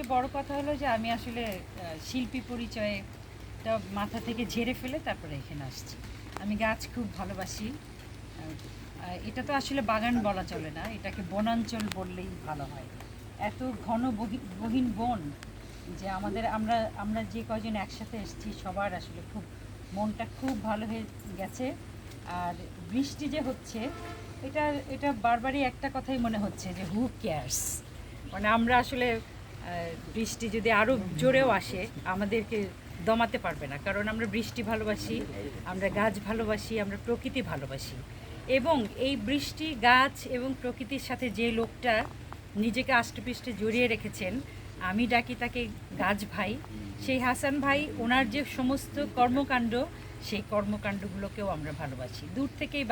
সবচেয়ে বড় কথা হলো যে আমি আসলে শিল্পী পরিচয়টা মাথা থেকে ঝেড়ে ফেলে তারপরে এখানে আসছি। আমি গাছ খুব ভালোবাসি। এটা তো আসলে বাগান বলা চলে না, এটাকে বনাঞ্চল বললেই ভালো হয়। এত ঘন বহিন বন যে আমরা আমরা যে কয়জন একসাথে এসেছি সবার আসলে খুব মনটা খুব ভালো হয়ে গেছে। আর বৃষ্টি যে হচ্ছে এটা এটা বারবারই একটা কথাই মনে হচ্ছে যে হু কেয়ার্স, মানে আমরা আসলে বৃষ্টি যদি আরও জোরেও আসে আমাদেরকে দমাতে পারবে না, কারণ আমরা বৃষ্টি ভালোবাসি, আমরা গাছ ভালোবাসি, আমরা প্রকৃতি ভালোবাসি। এবং এই বৃষ্টি, গাছ এবং প্রকৃতির সাথে যে লোকটা নিজেকে আষ্টেপৃষ্টে জড়িয়ে রেখেছেন, আমি ডাকি তাকে গাছ ভাই, সেই হাসান ভাই, ওনার যে সমস্ত কর্মকাণ্ড, সেই কর্মকাণ্ডগুলোকেও আমরা ভালোবাসি। দূর থেকে এই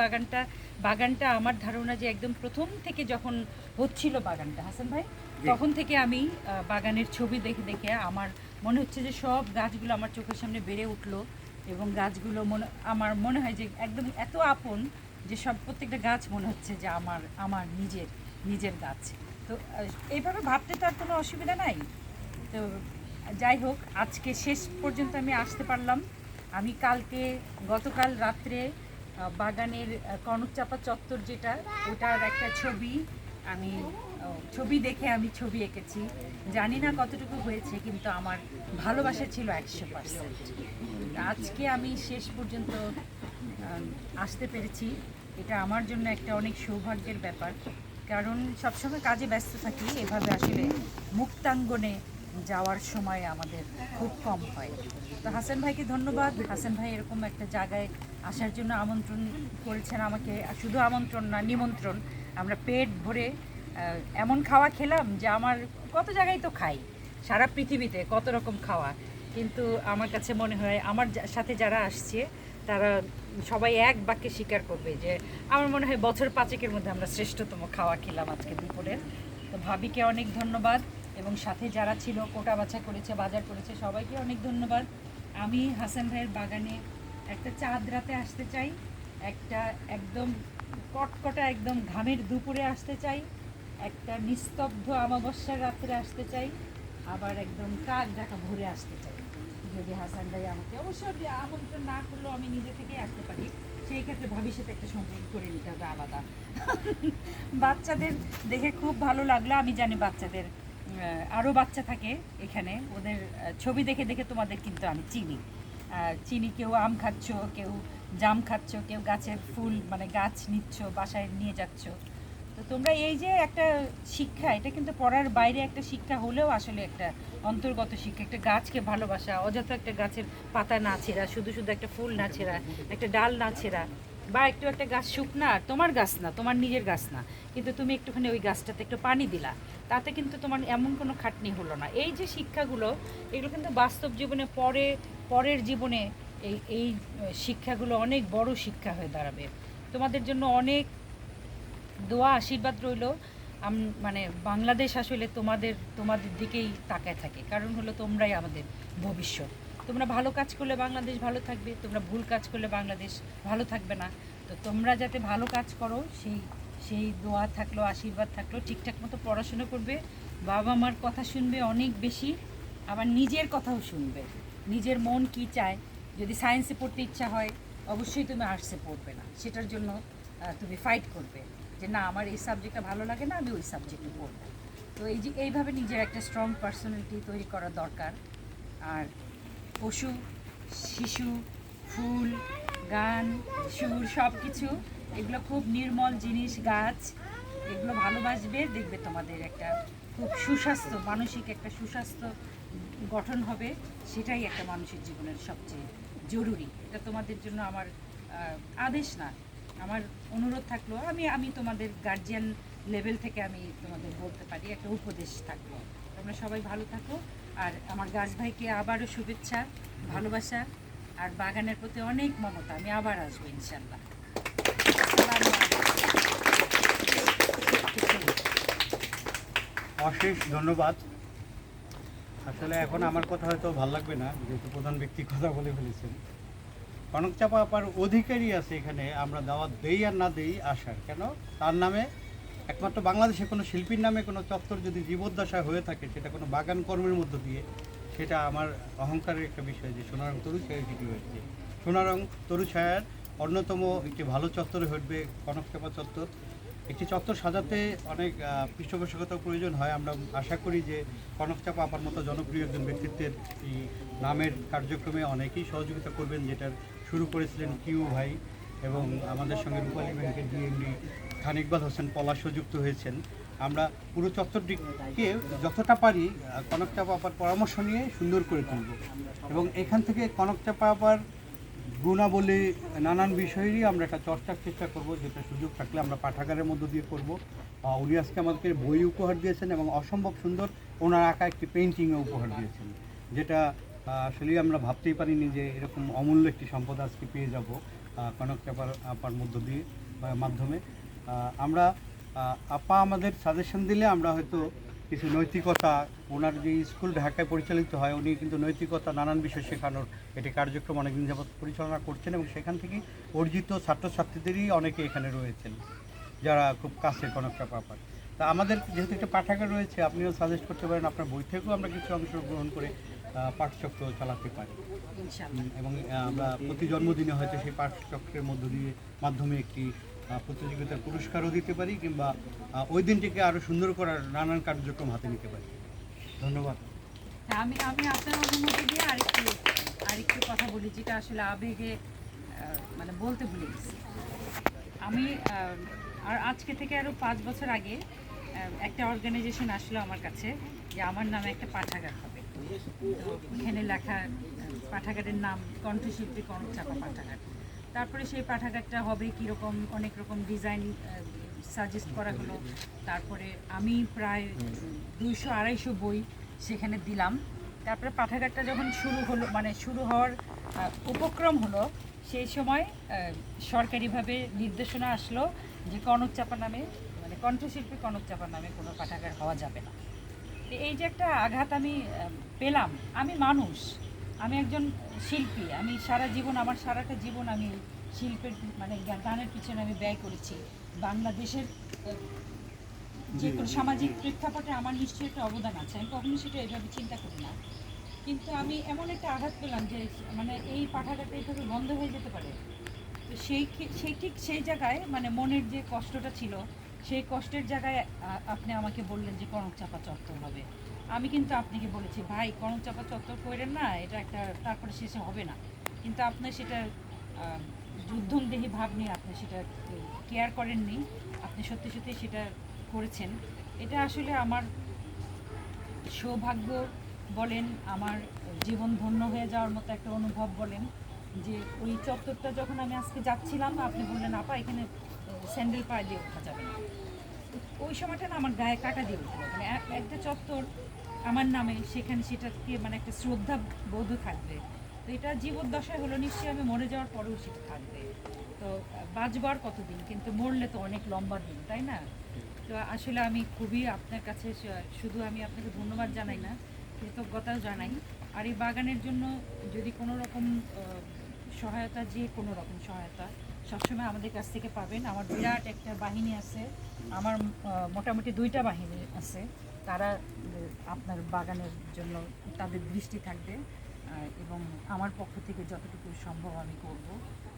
বাগানটা আমার ধারণা যে একদম প্রথম থেকে যখন হচ্ছিল বাগানটা হাসান ভাই, তখন থেকে আমি বাগানের ছবি দেখে দেখে আমার মনে হচ্ছে যে সব গাছগুলো আমার চোখের সামনে বেড়ে উঠলো। এবং গাছগুলো আমার মনে হয় যে একদম এত আপন যে সব প্রত্যেকটা গাছ মনে হচ্ছে যে আমার নিজের গাছ। তো এইভাবে ভাবতে তো আর কোনো অসুবিধা নাই। তো যাই হোক, আজকে শেষ পর্যন্ত আমি আসতে পারলাম। আমি গতকাল রাত্রে বাগানের কনকচাপা চত্বর যেটা, ওটার একটা ছবি দেখে আমি ছবি এঁকেছি। জানি না কতটুকু হয়েছে, কিন্তু আমার ভালোবাসা ছিল 100%। আজকে আমি শেষ পর্যন্ত আসতে পেরেছি, এটা আমার জন্য একটা অনেক সৌভাগ্যের ব্যাপার, কারণ সবসময় কাজে ব্যস্ত থাকি। এভাবে আসলে মুক্তাঙ্গনে যাওয়ার সময় আমাদের খুব কম হয়। তো হাসান ভাইকে ধন্যবাদ। হাসান ভাই এরকম একটা জায়গায় আসার জন্য আমন্ত্রণ করেছেন আমাকে। শুধু আমন্ত্রণ না, নিমন্ত্রণ। আমরা পেট ভরে এমন খাওয়া খেলাম যে আমার কত জায়গায় তো খাই, সারা পৃথিবীতে কত রকম খাওয়া, কিন্তু আমার কাছে মনে হয় আমার সাথে যারা আসছে তারা সবাই এক বাক্যে স্বীকার করবে যে আমার মনে হয় বছর 5-এর মধ্যে আমরা শ্রেষ্ঠতম খাওয়া খেলাম আজকে দুপুরের। তো ভাবিকে অনেক ধন্যবাদ, এবং সাথে যারা ছিল কোটা বাছা করেছে, বাজার করেছে, সবাইকে অনেক ধন্যবাদ। আমি হাসান ভাইয়ের বাগানে একটা চাঁদ রাতে আসতে চাই, একটা একদম কটকটা একদম ঘামের দুপুরে আসতে চাই, একটা নিস্তব্ধ অমাবস্যার রাত্রে আসতে চাই, আবার একদম কাক ডাকা ভোরে আসতে চাই। যদি হাসান ভাই আমাকে অবশ্যই আমন্ত্রণ না করলেও আমি নিজে থেকেই আসতে পারি, সেই ক্ষেত্রে ভবিষ্যতে একটা সম্পর্ক করে নিতে হবে আলাদা। বাচ্চাদের দেখে খুব ভালো লাগলো। আমি জানি বাচ্চাদের আরও বাচ্চা থাকে এখানে, ওদের ছবি দেখে দেখে তোমাদের কিন্তু আমি চিনি। কেউ আম খাচ্ছ, কেউ জাম খাচ্ছ, কেউ গাছের ফুল মানে গাছ নিচ্ছ, বাসায় নিয়ে যাচ্ছ। তো তোমরা এই যে একটা শিক্ষা, এটা কিন্তু পড়ার বাইরে একটা শিক্ষা হলেও আসলে একটা অন্তর্গত শিক্ষা। একটা গাছকে ভালোবাসা, অযথা একটা গাছের পাতা না ছেঁড়া, শুধু শুধু একটা ফুল না ছেঁড়া, একটা ডাল না ছেঁড়া, বা একটা গাছ শুকনা, তোমার গাছ না, তোমার নিজের গাছ না, কিন্তু তুমি একটুখানি ওই গাছটাতে একটু পানি দিলা, তাতে কিন্তু তোমার এমন কোনো খাটনি হলো না। এই যে শিক্ষাগুলো, এগুলো কিন্তু বাস্তব জীবনে পরের জীবনে এই শিক্ষাগুলো অনেক বড় শিক্ষা হয়ে দাঁড়াবে। তোমাদের জন্য অনেক দোয়া আশীর্বাদ রইল। মানে বাংলাদেশ আসলে তোমাদের দিকেই তাকায় থাকে, কারণ হলো তোমরাই আমাদের ভবিষ্যৎ। তোমরা ভালো কাজ করলে বাংলাদেশ ভালো থাকবে, তোমরা ভুল কাজ করলে বাংলাদেশ ভালো থাকবে না। তো তোমরা যাতে ভালো কাজ করো সেই দোয়া থাকলো, আশীর্বাদ থাকলো। ঠিকঠাক মতো পড়াশুনো করবে, বাবা মার কথা শুনবে অনেক বেশি, আবার নিজের কথাও শুনবে। নিজের মন কি চায়, যদি সায়েন্সে পড়তে ইচ্ছা হয় অবশ্যই তুমি আর্টসে পড়বে না, সেটার জন্য তুমি ফাইট করবে যে না, আমার এই সাবজেক্টটা ভালো লাগে না, আমি ওই সাবজেক্টে পড়বো। তো এইভাবে নিজের একটা স্ট্রং পার্সোনালিটি তৈরি করা দরকার। আর পশু, শিশু, ফুল, গান, সুর, সব কিছু এগুলো খুব নির্মল জিনিস। গাছ এগুলো ভালোবাসবে, দেখবে তোমাদের একটা খুব সুস্বাস্থ্য, মানসিক একটা সুস্বাস্থ্য গঠন হবে। সেটাই একটা মানুষের জীবনের সবচেয়ে জরুরি। এটা তোমাদের জন্য আমার আদেশ না, আমার অনুরোধ থাকলো। আমি তোমাদের গার্জিয়ান লেভেল থেকে আমি তোমাদের বলতে পারি, একটা উপদেশ থাকলো। তোমরা সবাই ভালো থাকো। আর আমার গাছ ভাইকে আবারও শুভেচ্ছা, ভালোবাসা, আর বাগানের প্রতি অনেক মমতা। আমি আবার আসবো ইনশাল্লাহ। অশেষ ধন্যবাদ। আসলে এখন আমার কথা হয়তো ভালো লাগবে না, যেহেতু প্রধান ব্যক্তি কথা বলে ফেলেছেন। কনকচাপা আপার অধিকারী আছে এখানে, আমরা দাওয়াত দেই আর না দেই আসার, কেন তার নামে একমাত্র বাংলাদেশে কোনো শিল্পীর নামে কোনো চত্বর যদি জীবদ্দশা হয়ে থাকে, সেটা কোনো বাগান কর্মের মধ্য দিয়ে, সেটা আমার অহংকারের একটা বিষয় যে সোনারং তরুছায়া সেটি হয়েছে। সোনারং তরুছায়ার অন্যতম একটি ভালো চত্বরে ঘটবে কনকচাপা চত্বর। একটি চত্বর সাজাতে অনেক পৃষ্ঠপোষকতার প্রয়োজন হয়। আমরা আশা করি যে কনকচাপা আপার মতো জনপ্রিয় একজন ব্যক্তিত্বের এই নামের কার্যক্রমে অনেকেই সহযোগিতা করবেন, যেটার শুরু করেছিলেন কিউ ভাই, এবং আমাদের সঙ্গে রূপালী ব্যাংকের ডিএমডি খান ইকবাল হোসেন পলাশও যুক্ত হয়েছেন। আমরা পুরো চত্বরটিকে যতটা পারি কনকচাপা আপার পরামর্শ নিয়ে সুন্দর করে তুলব, এবং এখান থেকে কনকচাপা আপার গুণাবলী নানান বিষয়েরই আমরা একটা চর্চার চেষ্টা করব, যেটা সুযোগ থাকলে আমরা পাঠাগারের মধ্য দিয়ে করব। উনি আজকে আমাদেরকে বই উপহার দিয়েছেন এবং অসম্ভব সুন্দর ওনার আঁকা একটি পেইন্টিংও উপহার দিয়েছেন, যেটা আসলে আমরা ভাবতেই পারিনি যে এরকম অমূল্য একটি সম্পদ আজকে পেয়ে যাব কনকচাপার আপার মধ্য দিয়ে মাধ্যমে। আমরা আপা আমাদের সাজেশন দিলে আমরা হয়তো কিছু নৈতিকতা, ওনার যে স্কুল ঢাকায় পরিচালিত হয়, উনি কিন্তু নৈতিকতা নানান বিষয় শেখানোর এটি কার্যক্রম অনেকদিন যাবৎ পরিচালনা করছেন, এবং সেখান থেকে অর্জিত ছাত্রছাত্রীদেরই অনেকে এখানে রয়েছেন যারা খুব কাছে কনকচাপা আপার। তা আমাদের যেহেতু একটা পাঠাগার রয়েছে, আপনিও সাজেস্ট করতে পারেন আপনার বই থেকেও আমরা কিছু অংশগ্রহণ করে পাঠচক্র চালাতে পারি, ইনশাআল্লাহ। এবং আমরা প্রতি জন্মদিনে হয়তো সেই পাঠচক্রের মধ্য দিয়ে মাধ্যমে একটি প্রতিযোগিতার পুরস্কারও দিতে পারি, কিংবা ওই দিনটিকে আরও সুন্দর করার নানান কার্যক্রম হাতে নিতে পারি। ধন্যবাদ। হ্যাঁ, আমি আমি আপনার অনুমতি দিয়ে আরেকটু কথা বলি, যেটা আসলে আবেগে মানে বলতে ভুলে গেছি। আমি আর আজকে থেকে আরও 5 বছর আগে একটা অর্গানাইজেশন আসলো আমার কাছে যে আমার নামে একটা পাঠাগার হবে। তো এখানে লেখা পাঠাগারের নাম কণ্ঠশিল্পী কনকচাপা পাঠাগার। তারপরে সেই পাঠাগারটা হবে কীরকম, অনেক রকম ডিজাইন সাজেস্ট করা হলো। তারপরে আমি প্রায় 200-250 বই সেখানে দিলাম। তারপরে পাঠাগারটা যখন শুরু হলো, মানে শুরু হওয়ার উপক্রম হলো, সেই সময় সরকারিভাবে নির্দেশনা আসলো যে কনকচাপা নামে, মানে কণ্ঠশিল্পী কনকচাপা নামে কোনো পাঠাগার হওয়া যাবে না। এই যে একটা আঘাত আমি পেলাম। আমি মানুষ, আমি একজন শিল্পী, আমি সারা জীবন, আমার সারাটা জীবন আমি শিল্পের মানে গানের পিছনে আমি ব্যয় করেছি। বাংলাদেশের যে কোনো সামাজিক প্রেক্ষাপটে আমার নিশ্চয়ই একটা অবদান আছে, আমি কখনো সেটা এভাবে চিন্তা করি না। কিন্তু আমি এমন একটা আঘাত পেলাম যে মানে এই পাঠাগারটা এইভাবে বন্ধ হয়ে যেতে পারে। তো সেই জায়গায় মানে মনের যে কষ্টটা ছিল, সেই কষ্টের জায়গায় আপনি আমাকে বললেন যে কনকচাপা চত্বর হবে। আমি কিন্তু আপনাকে বলেছি, ভাই কনকচাপা চত্বর করেন না, এটা একটা তারপরে শেষে হবে না। কিন্তু আপনার সেটা যুদ্ধংদেহী ভাব নিয়ে আপনি সেটা কেয়ার করেননি, আপনি সত্যি সত্যি সেটা করেছেন। এটা আসলে আমার সৌভাগ্য বলেন, আমার জীবন ধন্য হয়ে যাওয়ার মতো একটা অনুভব বলেন, যে ওই চত্বরটা যখন আমি আজকে যাচ্ছিলাম, আপনি বললেন আপা এখানে স্যান্ডেল পায়ে দিয়ে ওঠা যাবে না। ওই সময়টা না আমার গায়ে কাটা দিয়ে উঠলো, মানে একটা চত্বর আমার নামে, সেখানে সেটাকে মানে একটা শ্রদ্ধা বোধ থাকবে। তো এটা জীবদ্দশায় হলো, নিশ্চয়ই আমি মরে যাওয়ার পরেও সেটা থাকবে। তো বাঁচবার কতদিন, কিন্তু মরলে তো অনেক লম্বা দিন, তাই না? তো আসলে আমি খুবই আপনার কাছে শুধু আমি আপনাকে ধন্যবাদ জানাই না, কৃতজ্ঞতাও জানাই। আর এই বাগানের জন্য যদি কোনো রকম সহায়তা, যে কোনো রকম সহায়তা সবসময় আমাদের কাছ থেকে পাবেন। আমার বিরাট একটা বাহিনী আছে, আমার মোটামুটি 2টা বাহিনী আছে, তারা আপনার বাগানের জন্য তাদের দৃষ্টি থাকবে, এবং আমার পক্ষ থেকে যতটুকু সম্ভব আমি করব।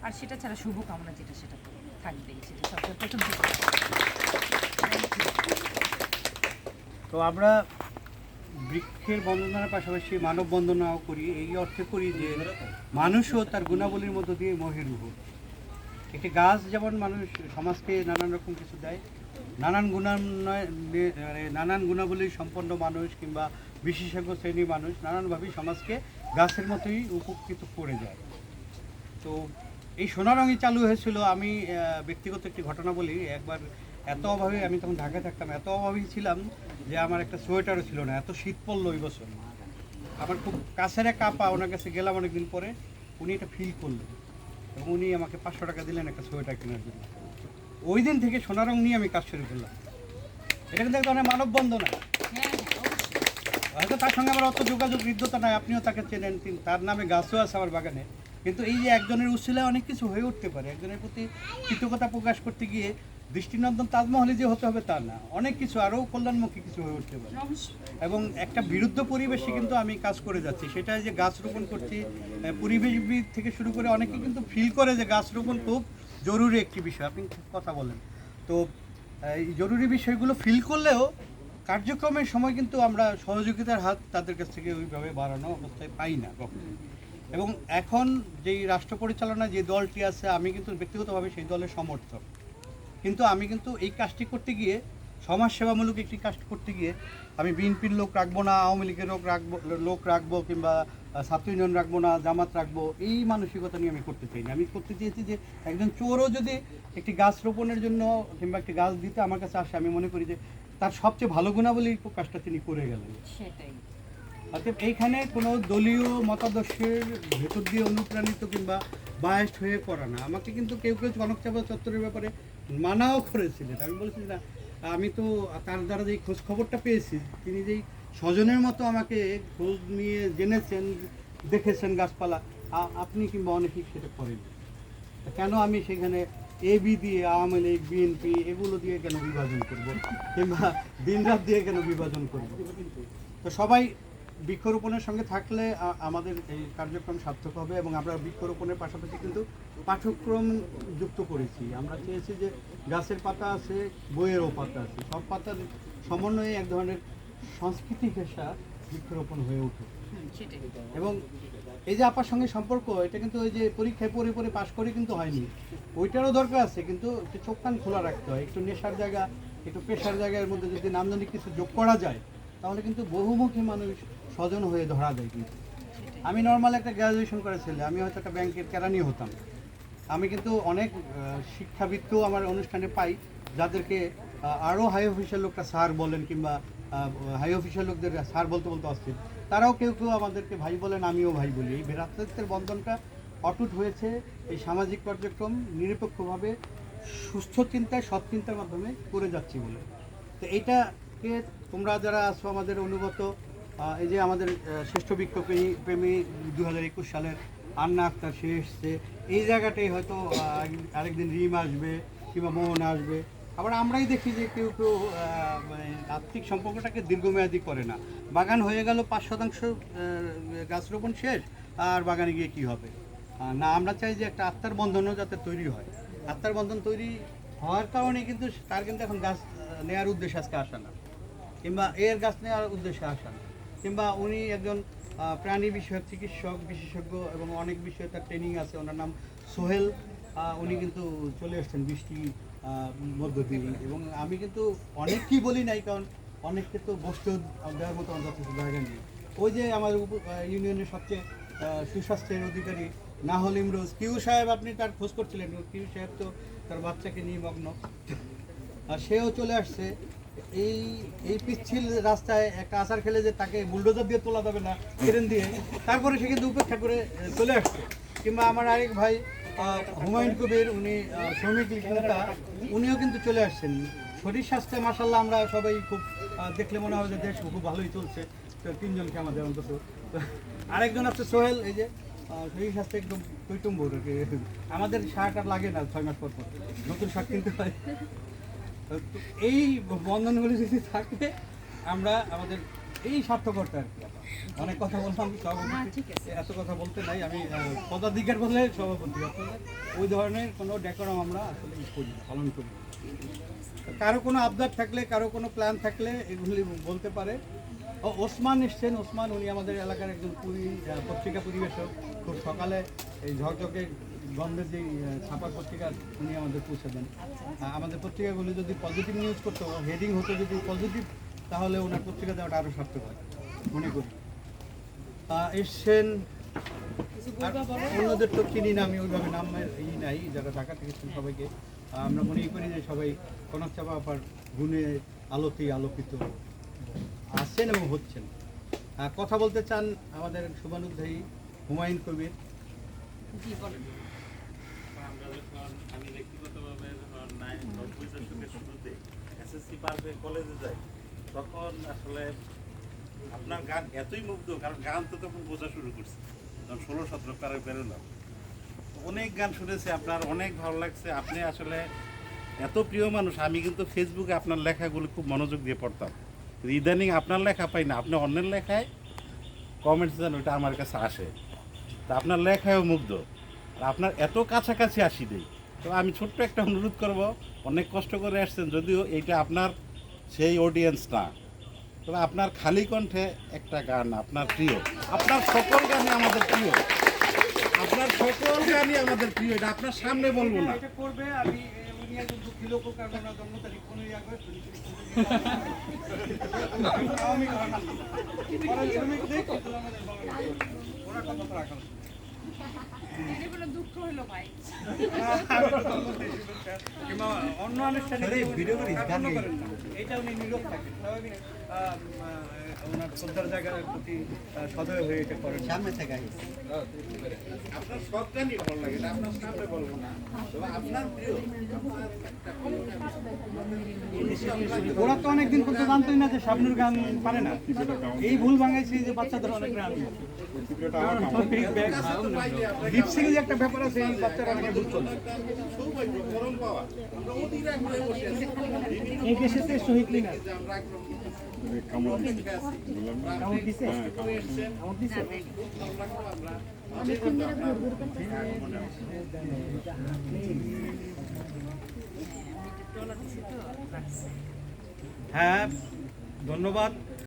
আর সেটা ছাড়া শুভকামনা যেটা, সেটা থাকবেই, সেটা সবচেয়ে প্রথম থেকে। তো আমরা বৃক্ষের বন্দনার পাশাপাশি মানব বন্দনাও করি, এই অর্থে করি যে মানুষও তার গুণাবলীর মধ্য দিয়ে মহিরূহ। একটি গাছ যেমন মানুষ সমাজকে নানান রকম কিছু দেয়, নানান গুণাবলী সম্পন্ন মানুষ কিংবা বিশেষজ্ঞ শ্রেণীর মানুষ নানানভাবেই সমাজকে গাছের মতোই উপকৃত করে যায়। তো এই সোনারঙই চালু হয়েছিল। আমি ব্যক্তিগত একটি ঘটনা বলি। একবার এত অভাবে, আমি তখন ঢাকায় থাকতাম, এত অভাবেই ছিলাম যে আমার একটা সোয়েটারও ছিল না, এত শীত পড়লো ওই বছর। আমার খুব কাছের এক আপা, ওনার কাছে গেলাম অনেকদিন পরে, উনি এটা ফিল করলেন এবং উনি আমাকে 500 টাকা দিলেন একটা সোয়েটার কেনার জন্য। ওই দিন থেকে সোনারং নিয়ে আমি কাজ শুরু করলাম। এটা কিন্তু একটা অনেক মানববন্ধনা। হয়তো তার সঙ্গে আমার অত যোগাযোগ হৃদ্যতা নাই, আপনিও তাকে চেনেন, তার নামে গাছও আছে আমার বাগানে। কিন্তু এই যে একজনের উৎসিলায় অনেক কিছু হয়ে উঠতে পারে, একজনের প্রতি কৃতজ্ঞতা প্রকাশ করতে গিয়ে দৃষ্টিনন্দন তাজমহলে যে হতে হবে তা না, অনেক কিছু আরও কল্যাণমুখী কিছু হয়ে উঠতে পারে। এবং একটা বিরুদ্ধ পরিবেশে কিন্তু আমি কাজ করে যাচ্ছি, সেটা যে গাছ রোপণ করছি, পরিবেশবিদ থেকে শুরু করে অনেকে কিন্তু ফিল করে যে গাছ রোপণ খুব জরুরি একটি বিষয়, আপনি কথা বলেন। তো এই জরুরি বিষয়গুলো ফিল করলেও কার্যক্রমের সময় কিন্তু আমরা সহযোগিতার হাত তাদের কাছ থেকে ওইভাবে বাড়ানো অবস্থায় পাই না কখনো। এবং এখন যেই রাষ্ট্র পরিচালনা যে দলটি আছে, আমি কিন্তু ব্যক্তিগতভাবে সেই দলের সমর্থক, কিন্তু আমি কিন্তু এই কাজটি করতে গিয়ে, সমাজসেবামূলক একটি কাজ করতে গিয়ে আমি বিএনপির লোক রাখবো না, আওয়ামী লীগের লোক রাখবো কিংবা ছাত্র ইউনিয়ন রাখবো না, জামাত রাখবো, এই মানসিকতা নিয়ে আমি করতে চাই না। আমি করতে চেয়েছি যে একজন চোরও যদি একটি গাছ রোপণের জন্য কিংবা একটি গাছ দিতে আমার কাছে আসে, আমি মনে করি যে তার সবচেয়ে ভালো গুণাবলীর কাজটা তিনি করে গেলেন। সেটাই। অতএব এইখানে কোনো দলীয় মতাদর্শের ভেতর দিয়ে অনুপ্রাণিত কিংবা বায়াস্ট হয়ে করা না। আমাকে কিন্তু কেউ কেউ কনকচাপা চত্বরের ব্যাপারে মানাও করেছিলেন। আমি বলছি না, আমি তো তার দ্বারা যেই খোঁজ খবরটা পেয়েছি, তিনি যেই স্বজনের মতো আমাকে খোঁজ নিয়ে জেনেছেন, দেখেছেন গাছপালা, আপনি কিংবা অনেকেই সেটা করেন। কেন আমি সেখানে এবি দিয়ে, আওয়ামী লীগ, বিএনপি এগুলো দিয়ে কেন বিভাজন করব, কিংবা দিনরাত দিয়ে কেন বিভাজন করব? তো সবাই বৃক্ষরোপণের সঙ্গে থাকলে আমাদের এই কার্যক্রম সার্থক হবে। এবং আমরা বৃক্ষরোপণের পাশাপাশি কিন্তু পাঠ্যক্রম যুক্ত করেছি। আমরা চেয়েছি যে গাছের পাতা আছে, বইয়েরও পাতা আছে, সব পাতার সমন্বয়ে এক ধরনের সংস্কৃতি পেশা বৃক্ষরোপণ হয়ে ওঠে। সেটাই। এবং এই যে আপার সঙ্গে সম্পর্ক, এটা কিন্তু ওই যে পরীক্ষায় পড়ে পড়ে পাশ করে কিন্তু হয়নি, ওইটারও দরকার আছে, কিন্তু একটু চোখ কান খোলা রাখতে হয়। একটু নেশার জায়গা, একটু পেশার জায়গার মধ্যে যদি নান্দনিক কিছু যোগ করা যায়, তাহলে কিন্তু বহুমুখী মানুষ স্বজন হয়ে ধরা যায়। কিন্তু আমি নর্মাল একটা গ্র্যাজুয়েশন করে ছেলে, আমি হয়তো একটা ব্যাংকের কেরানি হতাম। আমি কিন্তু অনেক শিক্ষাবিদকেও আমার অনুষ্ঠানে পাই, যাদেরকে আরও হাই অফিসিয়াল লোকটা স্যার বলেন, কিংবা হাই অফিসিয়াল লোকদের স্যার বলতে বলতে অস্থির, তারাও কেউ কেউ আমাদেরকে ভাই বলেন, আমিও ভাই বলি। এই ভ্রাতৃত্বের বন্ধনটা অটুট হয়েছে এই সামাজিক কার্যক্রম নিরপেক্ষভাবে সুস্থ চিন্তায়, সৎ চিন্তার মাধ্যমে করে যাচ্ছি বলে। তো এইটাকে তোমরা যারা আছো আমাদের অনুগত, এই যে আমাদের শ্রেষ্ঠ বৃক্ষপ্রেমী 2021 সালের আন্না আক্তার সে এসছে, এই জায়গাটাই হয়তো আরেকদিন রিম আসবে কিংবা মোহন আসবে। আবার আমরাই দেখি যে কেউ কেউ মানে আর্থিক সম্পর্কটাকে দীর্ঘমেয়াদী করে না। বাগান হয়ে গেল 5% গাছ রোপণ শেষ, আর বাগানে গিয়ে কী হবে না। আমরা চাই যে একটা আত্মার বন্ধনও যাতে তৈরি হয়। আত্মার বন্ধন তৈরি হওয়ার কারণে কিন্তু তার কিন্তু এখন গাছ নেওয়ার উদ্দেশ্যে আজকে আসা না, কিংবা এর গাছ নেওয়ার উদ্দেশ্যে আসা না, কিংবা উনি একজন প্রাণী বিষয়ক চিকিৎসক বিশেষজ্ঞ এবং অনেক বিষয়ে তার ট্রেনিং আছে। ওনার নাম সোহেল, উনি কিন্তু চলে এসছেন বৃষ্টি মধ্য দিয়ে। এবং আমি কিন্তু অনেককেই বলি নাই, কারণ অনেককে তো বসতেও দেওয়ার মতো আমার যথেষ্ট জায়গা নেই। ওই যে আমার ইউনিয়নের সবচেয়ে সুস্বাস্থ্যের অধিকারী নাহল ইমরোজ কিউ সাহেব, আপনি তার খোঁজ করছিলেন, কিউ সাহেব তো তার বাচ্চাকে নিয়ে মগ্ন, আর সেও চলে আসছে। এই এই পিচ্ছিল রাস্তায় একটা আচার খেলে যে তাকে বুলডোজার দিয়ে তোলা যাবে না, ট্রেন দিয়ে, তারপরে সে কিন্তু উপেক্ষা করে চলে আসছে। কিংবা আমার আরেক ভাই হুমায়ুন কবির, উনি শ্রমিক লীগ নেতা, উনিও কিন্তু চলে আসছেন। শরীর স্বাস্থ্যে মাসাল্লাহ আমরা সবাই খুব দেখলে মনে হয় যে দেশ খুব ভালোই চলছে। তো তিনজনকে আমাদের অন্তত, আরেকজন আছে সোহেল, এই যে শরীর স্বাস্থ্য একদম টৈটম্বর। আমাদের শার্ট আর লাগে না 6 মাস পর পর, নতুন শার্ট কিনতে হয়। এই বন্ধনগুলি যদি থাকে, আমরা আমাদের এই স্বার্থকর্তা আর কি। অনেক কথা বললাম, সভাপতি এত কথা বলতে নাই, আমি পদাধিকার বলে সভাপতি, আসলে ওই ধরনের কোনো ডেকোরাম আমরা আসলে করি না, পালন করি না। কারো কোনো আবদার থাকলে, কারো কোনো প্ল্যান থাকলে এগুলি বলতে পারে। ওসমান এসছেন, ওসমান উনি আমাদের এলাকার একজন পত্রিকা পরিবেশক। খুব সকালে এই ঝকঝকে গন্ধের যেই ছাপার পত্রিকা উনি আমাদের পৌঁছে দেন। আমাদের পত্রিকাগুলো যদি পজিটিভ নিউজ করতো, হেডিং হতো যদি পজিটিভ, তাহলে ওনার পত্রিকা দেওয়াটা আরও সার্থক হয় মনে করি। এসছেন অন্যদের তো চিনি না, আমি ওইভাবে নাম নাই, যারা ঢাকা থেকে এসেছেন সবাইকে আমরা মনেই করি যে সবাই কনকচাপা আপার গুণে আলোতেই আলোকিত আসছেন এবং হচ্ছেন। কথা বলতে চান আমাদের শুভানুধ্যায়ী হুমায়ুন কবির। আমি ব্যক্তিগতভাবে যখন 90 দশকের শুরুতে এসএসসি পার হয়ে কলেজে যাই, তখন আসলে আপনার গান এতই মুগ্ধ, কারণ গান তো তখন বোঝা শুরু করছে, যখন 16-17 পারে বেরোলাম। অনেক গান শুনেছি আপনার, অনেক ভালো লাগছে। আপনি আসলে এত প্রিয় মানুষ, আমি কিন্তু ফেসবুকে আপনার লেখাগুলো খুব মনোযোগ দিয়ে পড়তাম, কিন্তু ইদানিং আপনার লেখা পাই না, আপনি অন্যের লেখায় কমেন্টস দেন, ওইটা আমার কাছে আসে। তা আপনার লেখায়ও মুগ্ধ, আর আপনার এত কাছাকাছি আসি দেই। তো আমি ছোট্ট একটা অনুরোধ করব, অনেক কষ্ট করে আসছেন, যদিও এইটা আপনার সেই অডিয়েন্স না, তবে আপনার খালি কণ্ঠে একটা গান আপনার প্রিয়, আপনার সকল গানই আমাদের প্রিয়, আপনার সকল গানই আমাদের প্রিয়, এটা আপনার সামনে বলবো না। এটা করবে আমি উনি একজন দুঃখী লোক, কারণ ওনার জন্ম তারিখ 15 আগস্ট। আমি শ্রমিক দেখ আমাদের বাঙালি ওরা কত রাখা এগুলো দুঃখ হলো ভাই। কিংবা অন্য অনুষ্ঠানে ভিডিও করেন না, এটা উনি নীরব থাকেন, স্বাভাবিক ওনার শ্রদ্ধার জায়গার প্রতি সদয় হয়ে এটা করেন সামনে থেকে। আপনার সব গানই ভালো লাগে, এটা আপনার সামনে বলবো না, তবে আপনার প্রিয়, ওরা তো অনেকদিন পর্যন্ত জানতোই না যে শাবনুর গান পারে না, এই ভুল ভাঙাইছি যে বাচ্চাদের অনেক গান লিপসিং যে একটা ব্যাপার আছে, এই বাচ্চারা অনেকে বুঝতো না। সৌভাগ্য পরম পাওয়া, আমরা অধীর আগ্রহে বসে আছি, এই দেশে তো শহীদ লিং আছে। যে আমরা একদম অপেক্ষায় আছি। আপনি কষ্ট করে এসেছেন, ভালো লাগলো, আমরা মাঝে মধ্যে আপনার আগমনে আসি। হ্যাঁ, ধন্যবাদ।